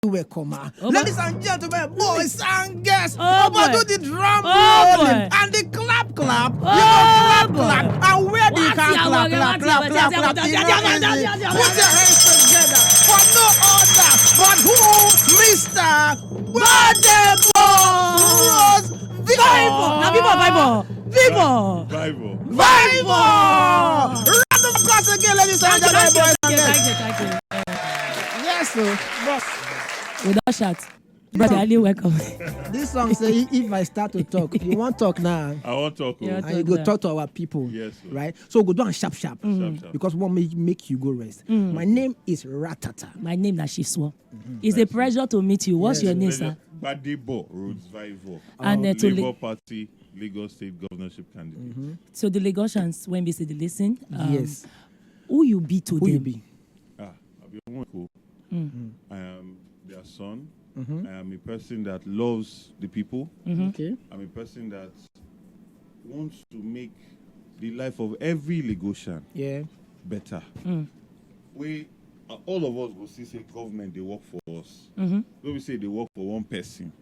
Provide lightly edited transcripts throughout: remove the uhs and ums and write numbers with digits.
welcome. Ladies and gentlemen, boys and girls, boy. do the drum Oh, rolling boy. and the clap. Oh, boy. Clap. And where the What's clap. your word? Put your hands together for no other but who? Mr. Gbadebo Rhodes-Vivour. Now, Vivour. Round of applause again, ladies and gentlemen, boys and girls. Thank you. Yes, sir. Without shout. Brother Ali, welcome. This song say if I start to talk, you want to talk now. I want to talk. Yeah. And you go talk to our people. Yes, sir. Right? So go down sharp. Sharp. Because we want make you go rest. My name is Ratata. My name is Shifswa. It's a pleasure to meet you. What's your name, sir? Gbadebo Rhodes-Vivour. And to Labour Party, Lagos State Governorship candidate. So the Lagosians, when we say they listen, Yes. who you be to Who them? you be? I'll be Onweko. I am their son. I am a person that loves the people. Okay. I'm a person that wants to make the life of every Lagosian Yeah. better. We all of us will see say government they work for us. When we say they work for one person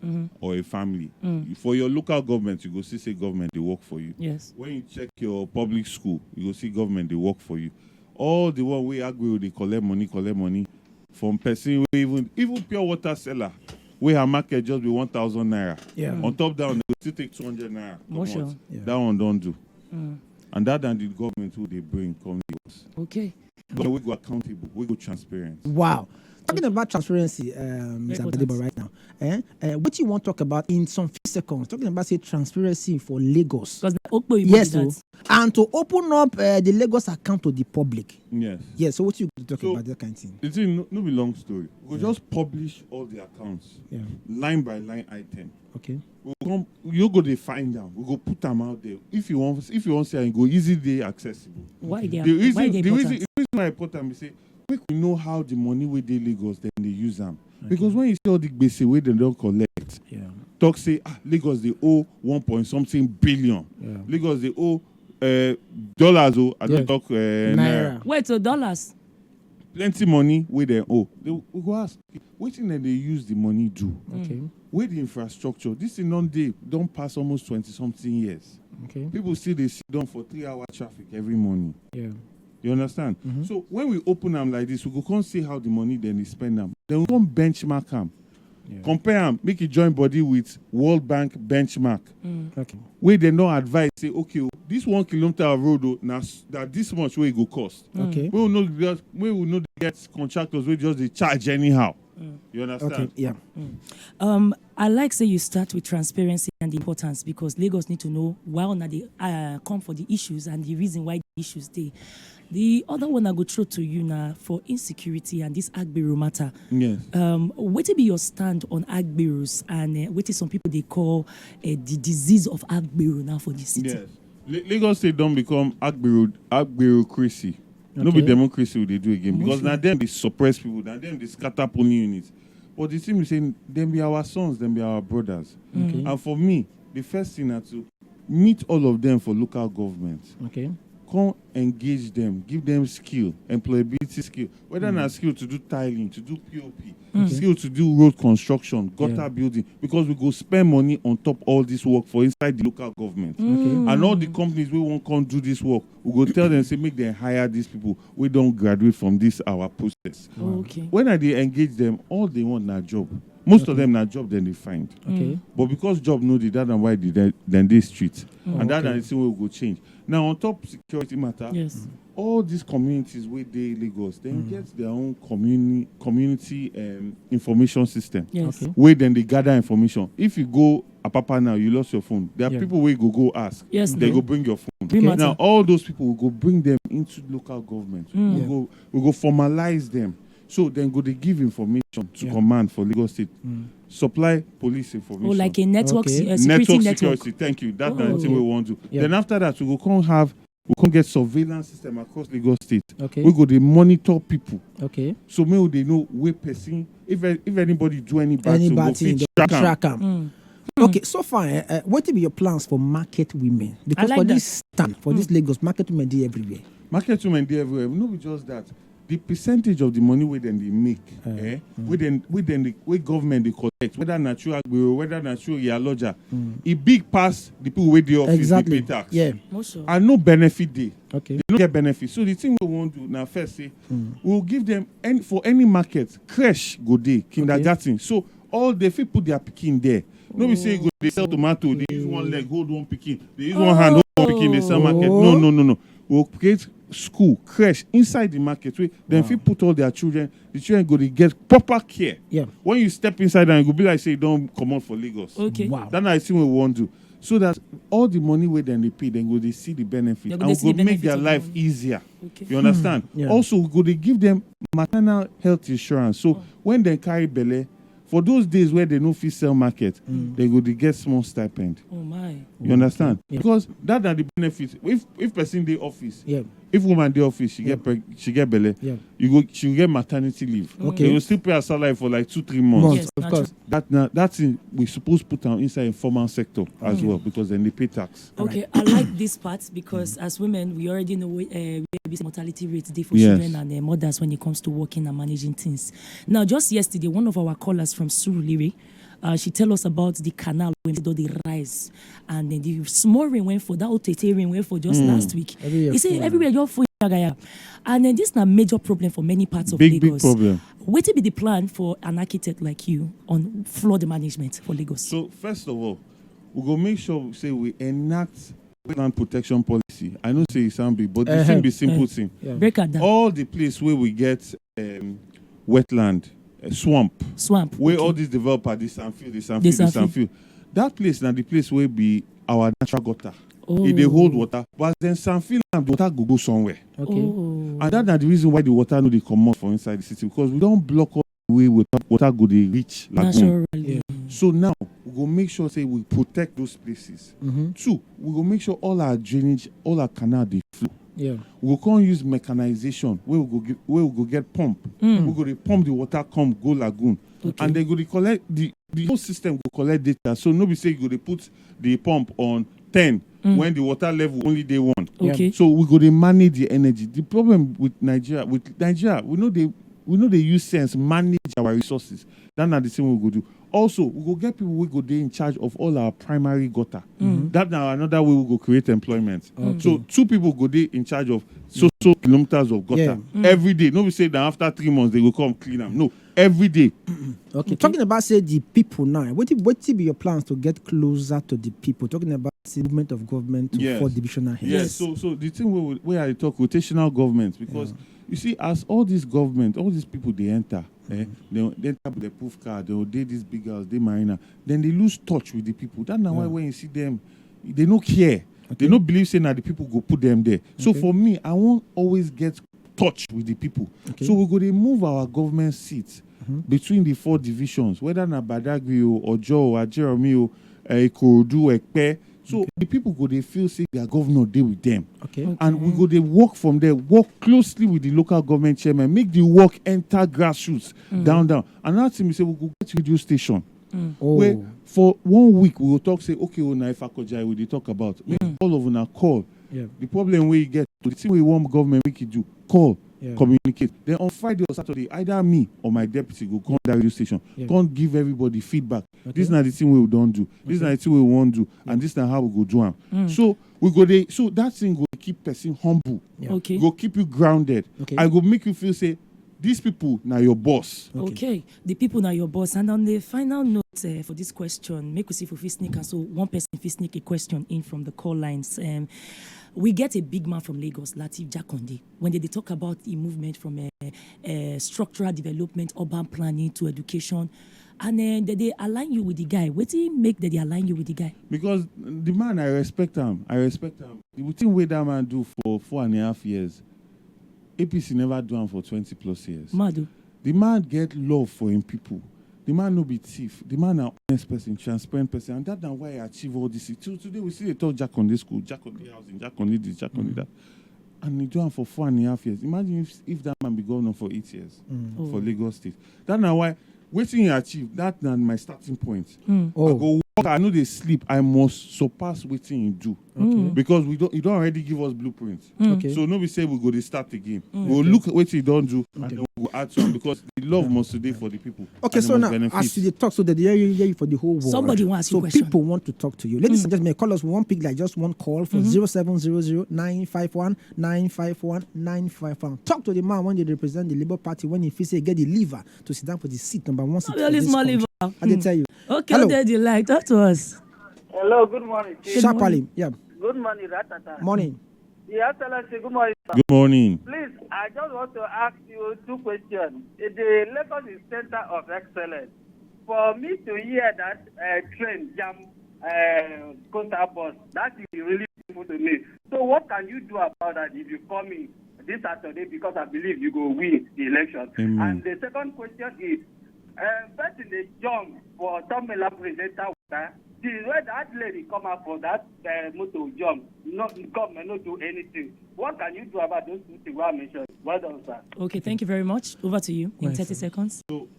or a family, for your local government you go see say government they work for you. Yes. When you check your public school, you go see government they work for you. All the one way Agbero they collect money from person even pure water seller. We her market just be 1,000 naira. Yeah. On top down they go still take 200 naira. More Come sure. out. Yeah. That one don't do. And that and the government who they bring come to us. Okay. But we go accountable, we go transparent. Wow. Talking about transparency, Mr. Gbadebo right now. What you want to talk about in some few seconds? Talking about say transparency for Lagos. Because the Okpo Yes, that. so, and to open up the Lagos account to the public. Yes. Yes. So what you talk So, about that kind of thing? The thing no be long story. We'll just publish all the accounts, Yeah. line by line item. Okay. We'll come, you go they find them. We go put them out there. If you want to say and go easy, they accessible. Why they The reason, why they the important? reason why I put them is say we know how the money we they Lagos then they use them. Because when you see all the basic way they don't collect, Yeah. talk say Lagos they owe 1 point something billion. Yeah. Lagos they owe dollars. Oh, I Yeah. don't talk naira. Wait, so dollars? Plenty money where they owe. We go ask, wetin that they use the money do? Okay. Where the infrastructure? This is non-day. Don't pass almost 20-something years. Okay. People still they sit down for 3-hour traffic every morning. Yeah. You understand? So when we open them like this, we go come see how the money then they spend them. Then we come benchmark them. Yeah. Compare them, make it join body with World Bank benchmark. Okay. Where they no advise, say, okay, this 1 kilometer of road, now that this much way it go cost. Okay. We will not get contractors, we just they charge anyhow. You understand? Okay. Yeah. I like say you start with transparency and the importance because Lagos need to know why on they come for the issues and the reason why the issues they. The other one I go throw to you now for insecurity and this Agbero matter. Yes. What will be your stand on Agberos and what is some people they call the disease of Agbero now for the city? Yes. Lagos State don't become Agbero-cracy. No be democracy they do again. Because now them they suppress people, now them they scatter polling units. But the thing is saying, them be our sons, them be our brothers. Okay. And for me, the first thing is to meet all of them for local government. Okay. Come engage them, give them skill, employability skill. Whether not skill to do tiling, to do POP, skill to do road construction, gutter building, because we go spend money on top all this work for inside the local government. Okay. And all the companies we won't come do this work, we go tell them say make them hire these people. We don't graduate from this our process. Okay. When I they engage them, all they want na job. Most of them na job then they find. Okay. But because job no the that and why then they street. And that and the thing will go change. Now on top security matter, Yes. all these communities where they Lagos, then get their own community information system. Yes. Okay. Where then they gather information. If you go Apapa now, you lost your phone. There are people where you go ask. Yes. They go bring your phone. Bring matter. Now all those people will go bring them into local government. We go formalize them. So then go they give information to command for Lagos State. Supply police information. Oh, like a network, Okay. security network network. security. Thank you. That's the thing we want to do. Yeah. Then after that, we can get surveillance system across Lagos State. Okay. We go they monitor people. Okay. So maybe they know where person if anybody do any bad Any thing, bad go thing, fit they track am. track 'em. Okay, so far, what will be your plans for market women? Because like for that. this stand, for this Lagos, market women dey everywhere. Market women dey everywhere. No be just that. the percentage of the money where then they make, where government they collect, whether natural Agbero, whether natural Yaloja, it big pass the people with the office Exactly. they pay tax. Yeah. Also, And no benefit there. Okay. They don't get benefit. So the thing we want to do now first say, we'll give them for any market, creche go there, kindergarten. So all they fit put their pikin there. No, we say go they sell tomato, they use one leg, hold one pikin, they use one hand, hold one pikin, they sell market. No. We'll create school, creche inside the market where then if you put all their children, the children go to get proper care. Yeah. When you step inside and you go be like say you don't come out for Lagos. okay. Wow. That's I think we want to. So that all the money where then they pay, then go they see the benefit They go and they we see go the make benefit their of the life money. easier. Okay. You understand? Yeah. Also, we go they give them maternal health insurance. So when they carry belle, for those days where they no fit sell market, they go they get small stipend. Oh my. You understand? Yeah. Because that are the benefits. If person dey office, Yeah. if woman dey office, she get belle. Yeah. She will get maternity leave. Okay. They will still pay her salary for like 2-3 months. Yes, of natural. course. That's in we supposed put down inside informal sector as well because then they pay tax. Okay, I like this part because as women, we already know where mortality rates dey for Yes. children and mothers when it comes to working and managing things. Now, just yesterday, one of our callers from Surulere, she tell us about the canal when they rise, and then the small rain went for that OTT rain went for just last week. Everywhere He said full. everywhere you're full, and then this is a major problem for many parts of Big Lagos. problem. What will be the plan for an architect like you on flood management for Lagos? So first of all, we go make sure say we enact land protection policy. I know say it sound big, but the thing be simple thing. Yeah. Break that down. All the place where we get wetland, swamp, Swamp. where okay. all these developers, the Sanfield. That place now the place where be our natural gutter. Oh. It they hold water, but then Sanfield and the water go somewhere. Okay. Oh. And that's the reason why the water no they come out from inside the city because we don't block all the way water go they reach lagoon. Naturally. So now we go make sure say we protect those places. 2, we go make sure all our drainage, all our canal they flow. Yeah. We go come use mechanization where we go get pump. We go dey pump the water come go lagoon. Okay. And they go dey collect the whole system go collect data. So no be say you go dey put the pump on 10 when the water level only dey 1. Okay. So we go dey manage the energy. The problem with Nigeria, we know they use sense manage our resources. That's not the thing we go do. Also, we go get people we go dey in charge of all our primary gutter. That now another way we go create employment. So 2 people go dey in charge of so kilometers of gutter every day. No be say that after 3 months they go come clean them. No, every day. Okay. Talking about say the people now. What be your plans to get closer to the people? Talking about the movement of government to Yes. 4 divisional heads. Yes. So the thing where I talk rotational government because you see as all these government, all these people they enter, they enter with the proof card, they will do this big house, they marina, then they lose touch with the people. That's why when you see them, they don't care. They don't believe saying that the people go put them there. So for me, I won't always get touch with the people. So we go to move our government seats between the 4 divisions, whether na Badagry or Ojo or Ajeromi or Ikorodu, Ekpe. So the people go they feel say their governor deal with them. Okay. And we go they work from there, work closely with the local government chairman, make the work enter grassroots down. Another thing we say we go get radio station. Where for 1 week we will talk say okay now if Akoja we dey talk about make all of una call. Yeah. The problem where you get the thing we want government make it do call. Yeah. Communicate. Then on Friday or Saturday, either me or my deputy go come that radio station. Yeah. Can't give everybody feedback. Okay. This is not the thing we don't do. This is not the thing we won't do. And this is not how we go do them. So we go there. So that thing go keep person humble. Yeah. Okay. Go keep you grounded. Okay. I go make you feel say these people now your boss. Okay, the people now your boss. And on the final note for this question, make we see if we sneak. And so one person if sneak a question in from the call lines. We get a big man from Lagos, Lateef Jakonde. When they talk about the movement from structural development, urban planning to education, and then they align you with the guy. What do you make that they align you with the guy? Because the man, I respect him. The thing way that man do for 4.5 years, APC never do him for 20+ years. Madu. The man get love for him people. The man no be thief. The man an honest person, transparent person, and that's why I achieve all this. Today we see they talk Jack on this school, Jack on the housing, Jack on this, Jack on that, and he do him for 4.5 years. Imagine if that man be governor for 8 years for Lagos State. That's why Wetin he achieve. That's my starting point. I go I know they sleep. I must surpass Wetin you do. Because you don't already give us blueprints. Okay. So nobody say we go to start the game. We'll look at what you don't do and then we'll add to it because the love must today for the people. Okay, and so they now, must benefit. as you talk, so that they hear you for the whole world. Somebody wants so you question. people want to talk to you. Ladies and gentlemen, call us one pick, like just one call for 0700-951-951-951. Talk to the man when they represent the Labour Party, when he feels say get the lever to sit down for the seat number 1 seat. Really small liver. I did tell you. Okay, Hello. what did you like? Talk to us. Hello, good morning. Sharply, yeah. Good morning, Ratata. Morning. Yeah, Excellency, good morning, sir. Good morning. Please, I just want to ask you 2 questions. The Lagos is center of excellence. For me to hear that train jam coastal bus, that is really beautiful to me. So what can you do about that if you call me this Saturday, because I believe you go win the election? Amen. And the second question is, first in the jump for Tomela presenter, when that lady come out for that motor jump, not come and not do anything. What can you do about those 2 things I mentioned? Well done, sir. Okay, thank you very much. Over to you in 30 seconds. So,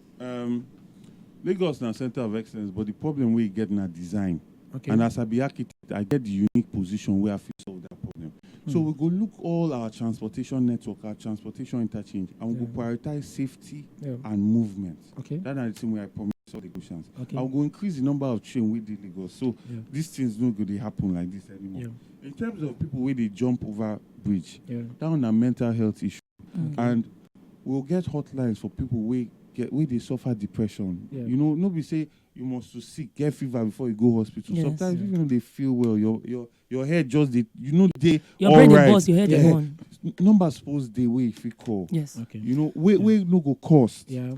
Lagos now center of excellence, but the problem we get na design. Okay. And as I be architect, I get the unique position where I fit solve that problem. So we go look all our transportation network, our transportation interchange, and we go prioritize safety and movement. Okay. That's the thing where I promise all the Lagosians. Okay. I will go increase the number of train with the Lagos. So these things don't go to happen like this anymore. Yeah. In terms of people where they jump over bridge, Yeah. down a mental health issue, and we'll get hotlines for people where they suffer depression. Yeah. You know, nobody say you must to sick, get fever before you go hospital. Yes. Sometimes even they feel well, your head just they Your brain alright. is boss, your head is Yeah. one. Number suppose they way if we call. Yes. Okay. You know, we no go cost. Yeah.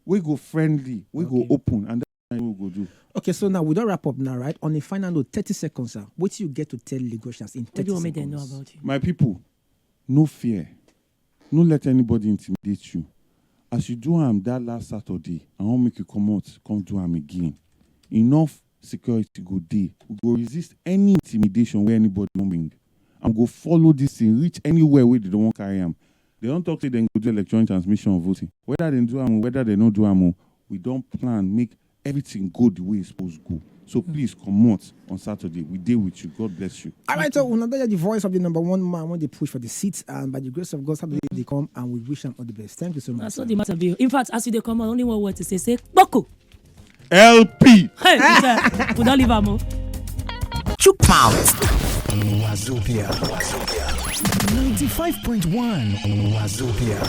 We go friendly. We Okay. go open, and that's what we go do. Okay, so now we don't wrap up now, right? On the final note, 30 seconds, sir. What do you get to tell Lagosians in 30 What do you want me seconds? to know about you? My people, no fear. No let anybody intimidate you. As you do that last Saturday, I won't make you come out, come do again. Enough security go day. We go resist any intimidation where anybody coming. And go follow this thing, reach anywhere where they don't want to carry them. They don't talk to them, go do electronic transmission of voting. Whether they do them, whether they don't do them, we don't plan, make everything go the way it's supposed to go. So please come out on Saturday. We deal with you. God bless you. All right, so another the voice of the number 1 man when they push for the seats, and by the grace of God, Saturday they come, and we wish them all the best. Thank you so much. That's sir. not the matter, Bill. In fact, as you come on, only one word to say Boko. LP! Hey, teacher, we don't leave our move. Chook mouth. Wazobia. 95.1 Wazobia.